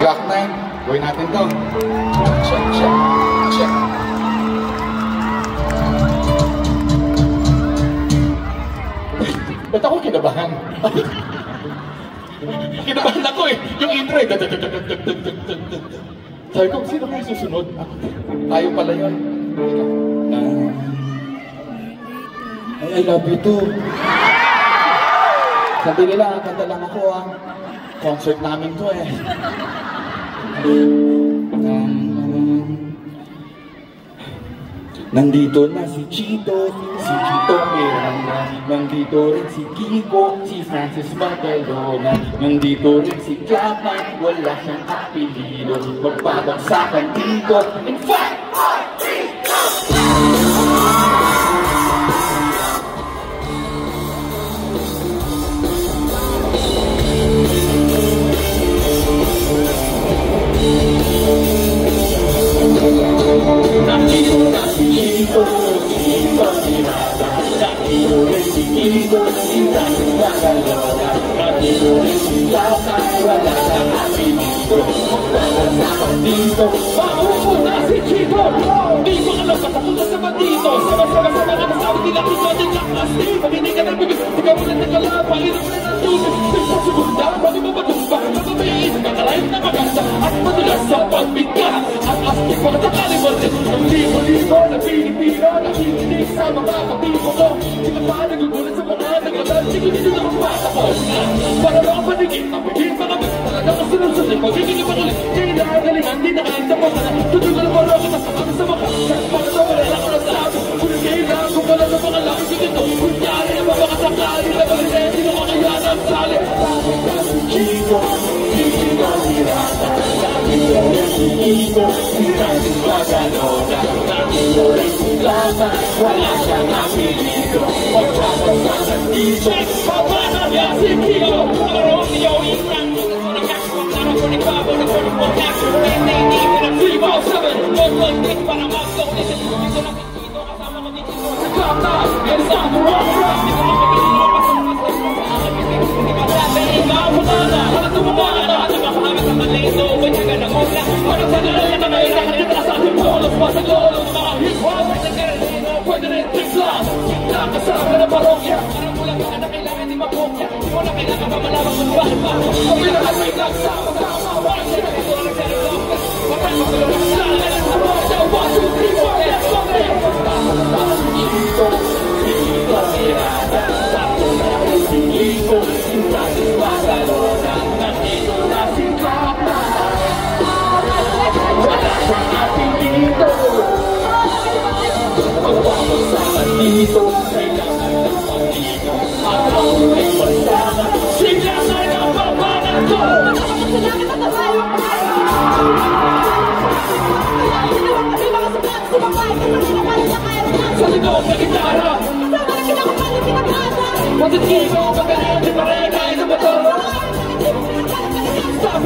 Track 9. Gawin natin to. Check, check, check. Ba't ako kinabahan? Kinabahan ako eh. Yung intro eh. Sabi ko, sino kayo susunod? Tayo pala yun. I love you too. Sabi nila, kanta lang ako ah. Concert namin to eh. Nandito na si Chito Miranda. Nandito rin si Kiko, si Francis Barcelona. Nandito rin si Clapman, wala siyang apelido. Magbabagsakan dito. In 5, 4, 3, 2. Maupo na si Chico. Di ko alam katapunta sa bandito. Sama-sama na nasabi nila ito din ang plastic. Pag-inig ka ng bibig, ikaw mo lang nakalapa. Inom na ng tubig. Sa segunda, bago mo matumba. Mababayin, kakalain na maganda. At madulas sa pagbigka. Ang astig mga sakali mo rin. Ang libo-libo na Pilipino. Nakikinig sa mga kapito ko. Sila pa nagugulat sa mga nagladal. Sige nito na magpasa ko. Para lang ang panigin. Ang pagiging mga talagang sunod-sunod. Pagiging yung makulit. Galingan, di nakita pa sana. Tutugal mo lang kita sa kami sa mga. Para sa wala lang ko na sa amin. Kung kailangan ko pala sa mga langit yung ito. Kunyari na mabakasakali na balitin. Sino makayaan ang sali. Chico, Chico, Miranda. Nakito rin si Kiko, si Francis Barcelona. Nakito rin si Lama, wala siyang apelido. Magpapagsakan dito. Pagpapagsakan si Kiko. Romeo, Inang. Nagpapagsakan para mag-donate. Dito na si Tito, kasama ko dito sa Kata. Yan sa Mura. Dito na ikaw mo na. Para tumumaka na. Nagpapahagas ang malito. Banyaga ng mula. Para sa nalala na may nakatitra sa ating polos. Basta lolo ng mga hip-hop. Pwede rin tripla. Tripla kasama na parokya. Parang mula ka na kailangan di mapokya. Di mo na kailangan pa malawang ng bakba. Ang pinakal may nagsama. Parang siya na ito na nagsarilog. Parang magulong na sa alam. Positivo, magaling, di pa rin kahit sa bato. Stop